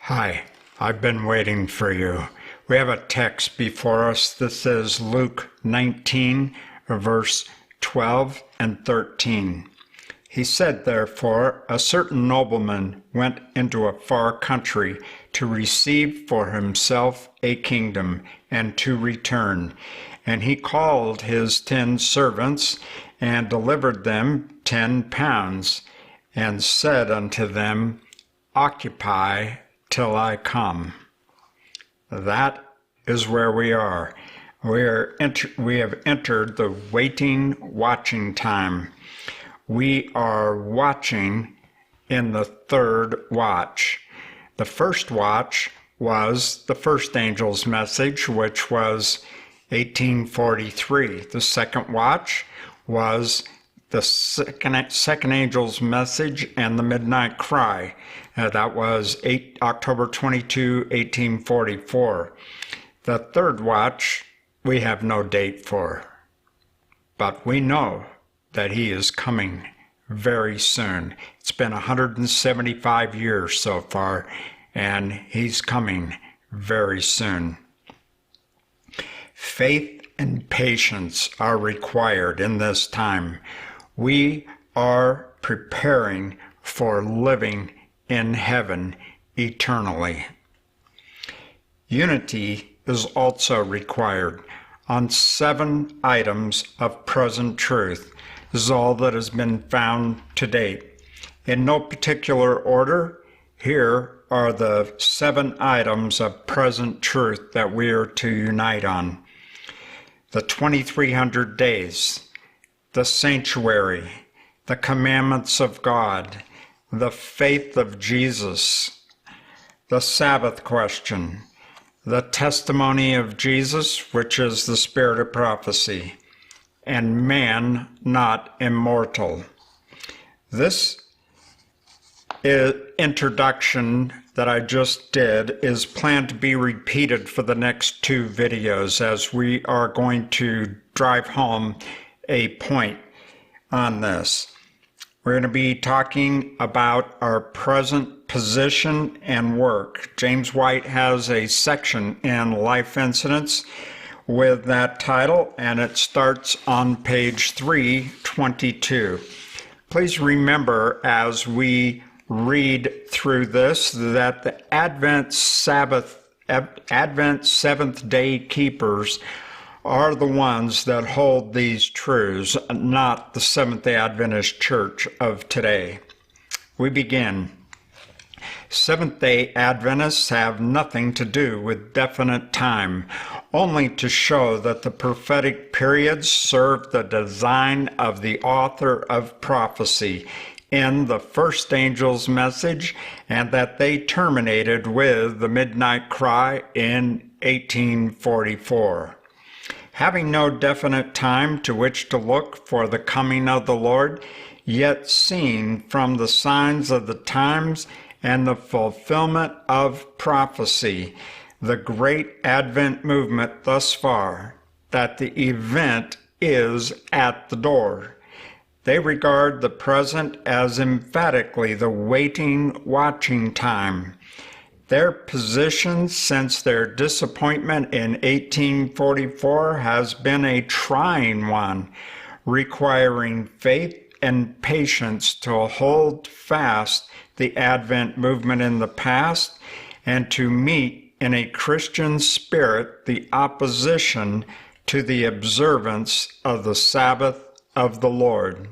Hi, I've been waiting for you. We have a text before us. This is Luke 19, verse 12 and 13. He said, therefore, a certain nobleman went into a far country to receive for himself a kingdom and to return. And he called his 10 servants and delivered them 10 pounds and said unto them, Occupy till I come. That is where we are. We have entered the waiting, watching time. We are watching in the third watch. The first watch was the first angel's message, which was 1843. The second watch was the second angel's message and the midnight cry. That was October 22, 1844. The third watch we have no date for, but we know that he is coming very soon. It's been 175 years so far, and he's coming very soon. Faith and patience are required in this time. We are preparing for living in heaven eternally. Unity is also required on 7 items of present truth. This is all that has been found to date. In no particular order, here are the 7 items of present truth that we are to unite on. The 2300 days, the sanctuary, the commandments of God, the faith of Jesus, the Sabbath question, the testimony of Jesus, which is the spirit of prophecy, and man not immortal. This introduction that I just did is planned to be repeated for the next 2 videos as we are going to drive home a point on this. We're going to be talking about our present position and work. James White has a section in Life Incidents with that title, and it starts on page 322. Please remember as we read through this that the Advent Seventh-day keepers are the ones that hold these truths, not the Seventh-day Adventist Church of today. We begin. Seventh-day Adventists have nothing to do with definite time, only to show that the prophetic periods serve the design of the author of prophecy in the first angel's message, and that they terminated with the midnight cry in 1844. Having no definite time to which to look for the coming of the Lord, yet seeing from the signs of the times and the fulfillment of prophecy, the great Advent movement thus far, that the event is at the door. They regard the present as emphatically the waiting, watching time. Their position since their disappointment in 1844 has been a trying one, requiring faith and patience to hold fast the Advent movement in the past and to meet in a Christian spirit the opposition to the observance of the Sabbath of the Lord.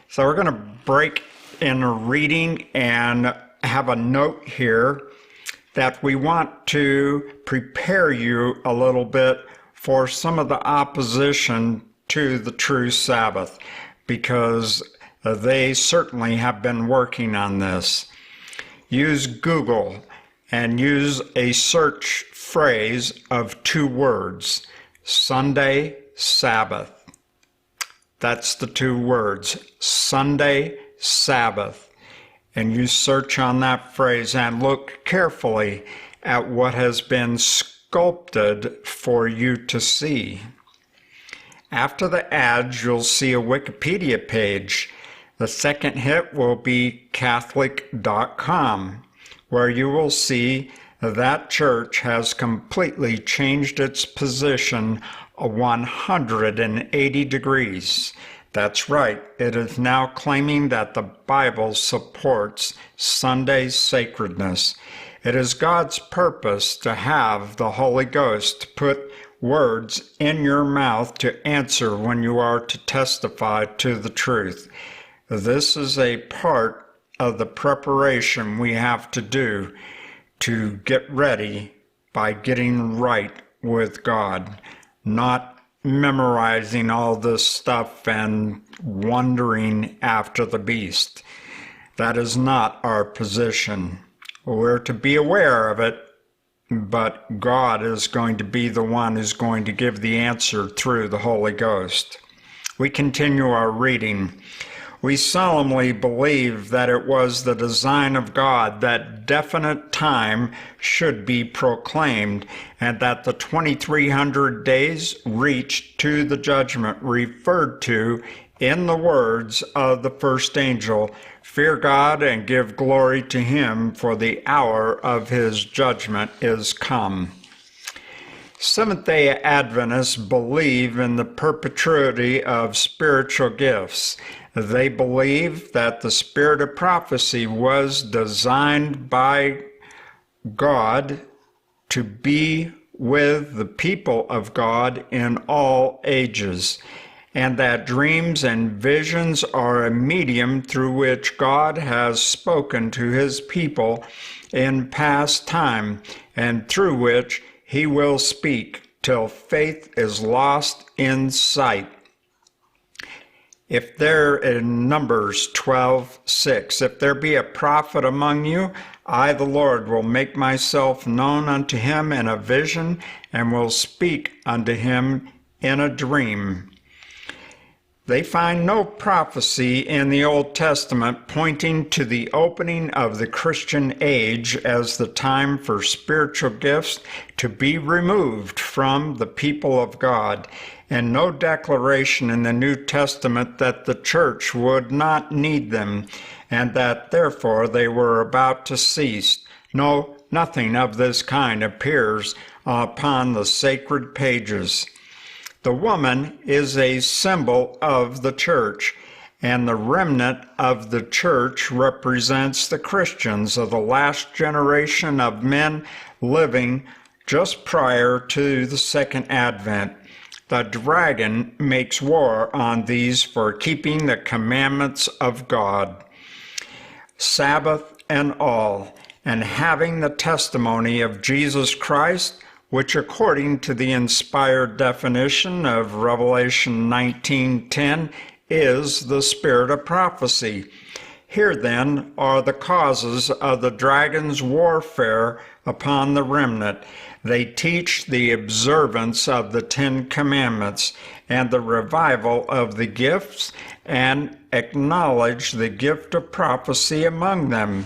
So we're going to break in reading and have a note here that we want to prepare you a little bit for some of the opposition to the true Sabbath, because they certainly have been working on this. Use Google and use a search phrase of 2 words, Sunday, Sabbath. That's the 2 words, Sunday, Sabbath. And you search on that phrase and look carefully at what has been sculpted for you to see. After the ads, you'll see a Wikipedia page. The second hit will be Catholic.com. where you will see that church has completely changed its position 180 degrees. That's right, it is now claiming that the Bible supports Sunday sacredness. It is God's purpose to have the Holy Ghost put words in your mouth to answer when you are to testify to the truth. This is a part of the preparation we have to do to get ready by getting right with God, not memorizing all this stuff and wandering after the beast. That is not our position. We're to be aware of it, but God is going to be the one who's going to give the answer through the Holy Ghost. We continue our reading. We solemnly believe that it was the design of God that definite time should be proclaimed, and that the 2300 days reached to the judgment referred to in the words of the first angel, "Fear God and give glory to him, for the hour of his judgment is come." Seventh-day Adventists believe in the perpetuity of spiritual gifts. They believe that the spirit of prophecy was designed by God to be with the people of God in all ages, and that dreams and visions are a medium through which God has spoken to his people in past time, and through which he will speak till faith is lost in sight. If there, in Numbers 12:6, if there be a prophet among you, I, the Lord, will make myself known unto him in a vision, and will speak unto him in a dream. They find no prophecy in the Old Testament pointing to the opening of the Christian age as the time for spiritual gifts to be removed from the people of God, and no declaration in the New Testament that the church would not need them, and that therefore they were about to cease. No, nothing of this kind appears upon the sacred pages. The woman is a symbol of the church, and the remnant of the church represents the Christians of the last generation of men living just prior to the second advent. The dragon makes war on these for keeping the commandments of God, Sabbath and all, and having the testimony of Jesus Christ, which according to the inspired definition of Revelation 19:10 is the spirit of prophecy. Here then are the causes of the dragon's warfare upon the remnant. They teach the observance of the 10 Commandments and the revival of the gifts, and acknowledge the gift of prophecy among them.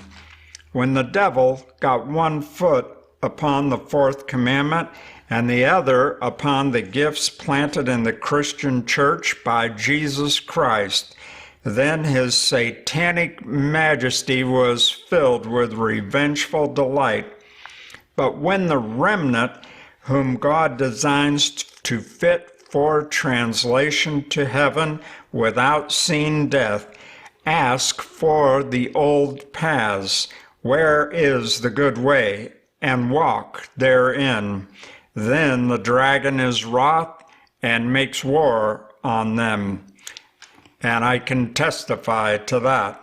When the devil got one foot upon the fourth commandment and the other upon the gifts planted in the Christian church by Jesus Christ, then his satanic majesty was filled with revengeful delight. But when the remnant, whom God designs to fit for translation to heaven without seeing death, ask for the old paths, where is the good way, and walk therein, then the dragon is wroth and makes war on them. And I can testify to that.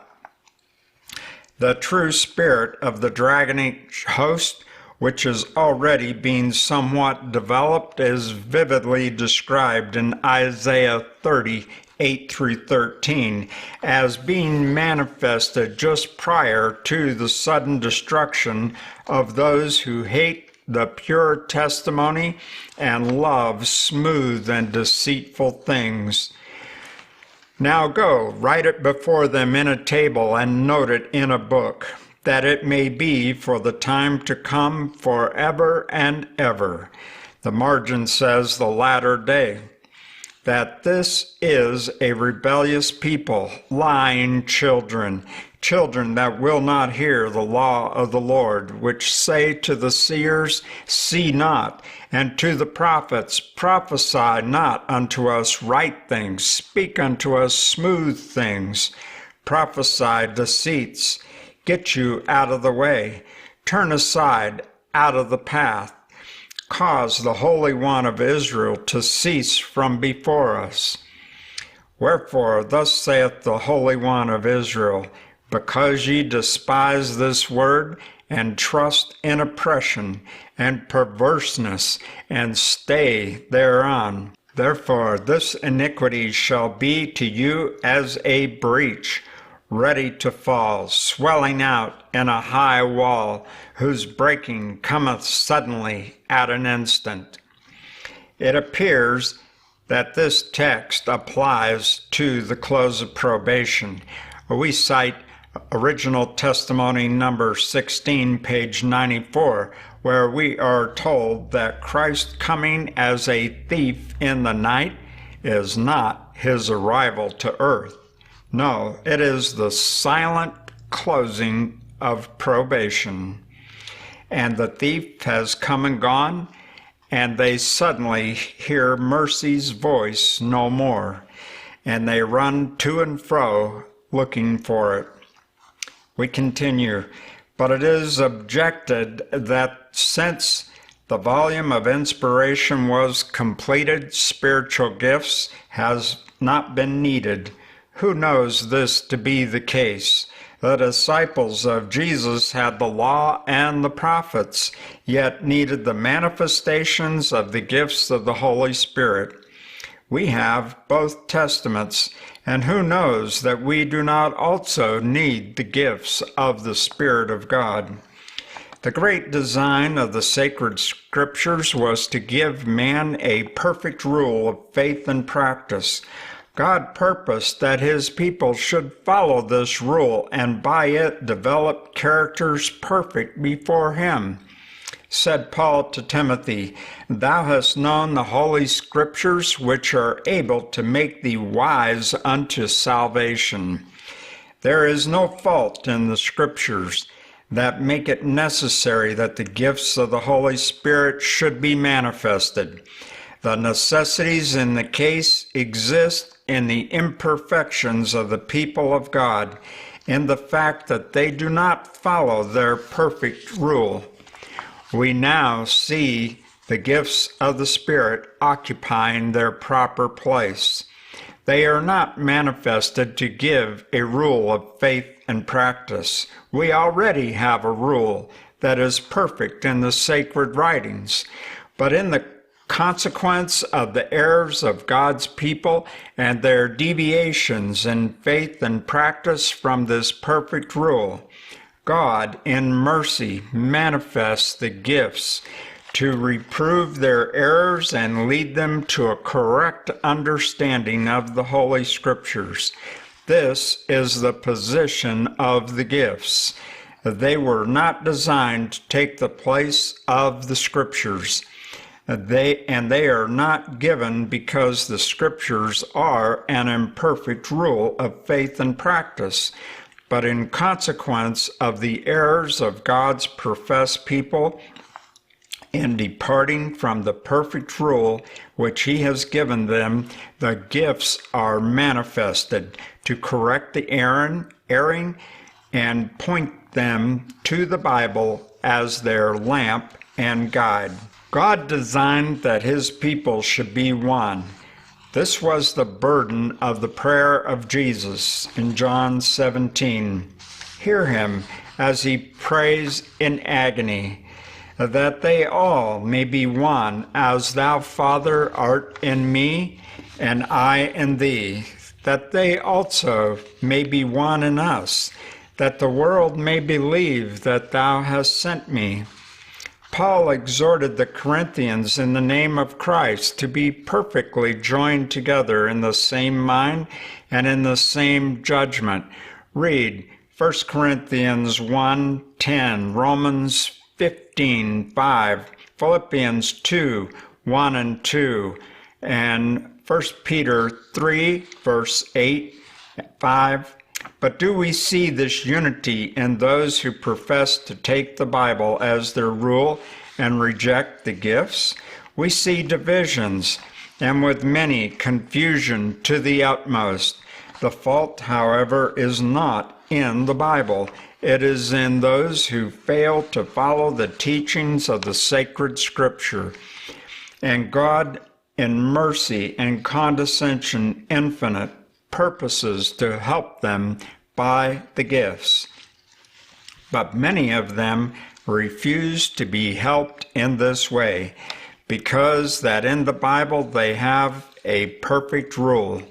The true spirit of the dragonic host, which is already being somewhat developed, is vividly described in Isaiah 30:8-13 as being manifested just prior to the sudden destruction of those who hate the pure testimony and love smooth and deceitful things. Now go, write it before them in a table and note it in a book, that it may be for the time to come forever and ever. The margin says the latter day. That this is a rebellious people, lying children, children that will not hear the law of the Lord, which say to the seers, See not, and to the prophets, Prophesy not unto us right things, speak unto us smooth things, prophesy deceits, get you out of the way, turn aside out of the path, cause the Holy One of Israel to cease from before us. Wherefore, thus saith the Holy One of Israel, because ye despise this word, and trust in oppression, and perverseness, and stay thereon. Therefore this iniquity shall be to you as a breach, ready to fall, swelling out in a high wall, whose breaking cometh suddenly at an instant. It appears that this text applies to the close of probation. We cite Original Testimony number 16, page 94, where we are told that Christ coming as a thief in the night is not his arrival to earth. No, it is the silent closing of probation. And the thief has come and gone, and they suddenly hear mercy's voice no more, and they run to and fro looking for it. We continue, but it is objected that since the volume of inspiration was completed, spiritual gifts has not been needed. Who knows this to be the case? The disciples of Jesus had the law and the prophets, yet needed the manifestations of the gifts of the Holy Spirit. We have both testaments, and who knows that we do not also need the gifts of the Spirit of God? The great design of the sacred scriptures was to give man a perfect rule of faith and practice. God purposed that his people should follow this rule and by it develop characters perfect before him. Said Paul to Timothy, Thou hast known the holy scriptures, which are able to make thee wise unto salvation. There is no fault in the scriptures that make it necessary that the gifts of the Holy Spirit should be manifested. The necessities in the case exist in the imperfections of the people of God, in the fact that they do not follow their perfect rule. We now see the gifts of the Spirit occupying their proper place. They are not manifested to give a rule of faith and practice. We already have a rule that is perfect in the sacred writings, but in the consequence of the errors of God's people and their deviations in faith and practice from this perfect rule, God, in mercy, manifests the gifts to reprove their errors and lead them to a correct understanding of the Holy Scriptures. This is the position of the gifts. They were not designed to take the place of the Scriptures. They are not given because the Scriptures are an imperfect rule of faith and practice, but in consequence of the errors of God's professed people in departing from the perfect rule which he has given them, the gifts are manifested to correct the erring and point them to the Bible as their lamp and guide. God designed that his people should be one. This was the burden of the prayer of Jesus in John 17. Hear him as he prays in agony, that they all may be one, as thou, Father, art in me, and I in thee, that they also may be one in us, that the world may believe that thou hast sent me. Paul exhorted the Corinthians in the name of Christ to be perfectly joined together in the same mind and in the same judgment. Read 1 Corinthians 1:10, Romans 15:5, Philippians 2:1 and 2, and 1 Peter 3, verse 8, 5, But do we see this unity in those who profess to take the Bible as their rule and reject the gifts? We see divisions, and with many, confusion to the utmost. The fault, however, is not in the Bible. It is in those who fail to follow the teachings of the sacred Scripture. And God, in mercy and condescension infinite, purposes to help them by the gifts. But many of them refuse to be helped in this way, because that in the Bible they have a perfect rule.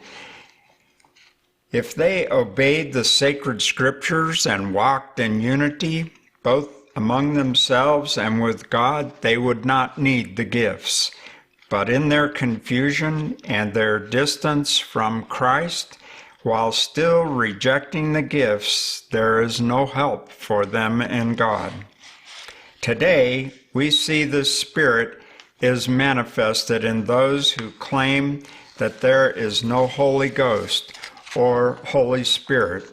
If they obeyed the sacred Scriptures and walked in unity, both among themselves and with God, they would not need the gifts. But in their confusion and their distance from Christ, while still rejecting the gifts, there is no help for them in God. Today, we see the Spirit is manifested in those who claim that there is no Holy Ghost or Holy Spirit.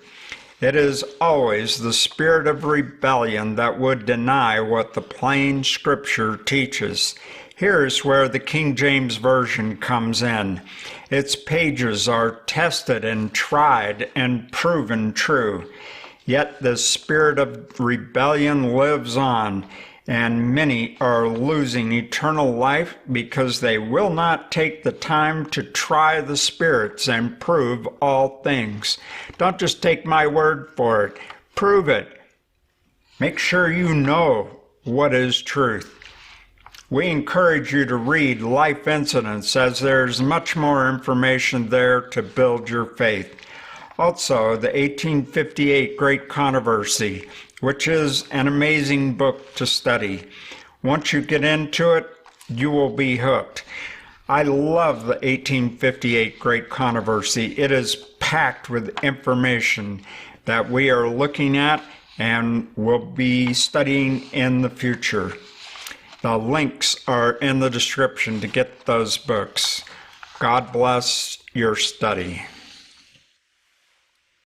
It is always the spirit of rebellion that would deny what the plain Scripture teaches. Here's where the King James Version comes in. Its pages are tested and tried and proven true. Yet the spirit of rebellion lives on, and many are losing eternal life because they will not take the time to try the spirits and prove all things. Don't just take my word for it. Prove it. Make sure you know what is truth. We encourage you to read Life Incidents, as there's much more information there to build your faith. Also, the 1858 Great Controversy, which is an amazing book to study. Once you get into it, you will be hooked. I love the 1858 Great Controversy. It is packed with information that we are looking at and will be studying in the future. The links are in the description to get those books. God bless your study.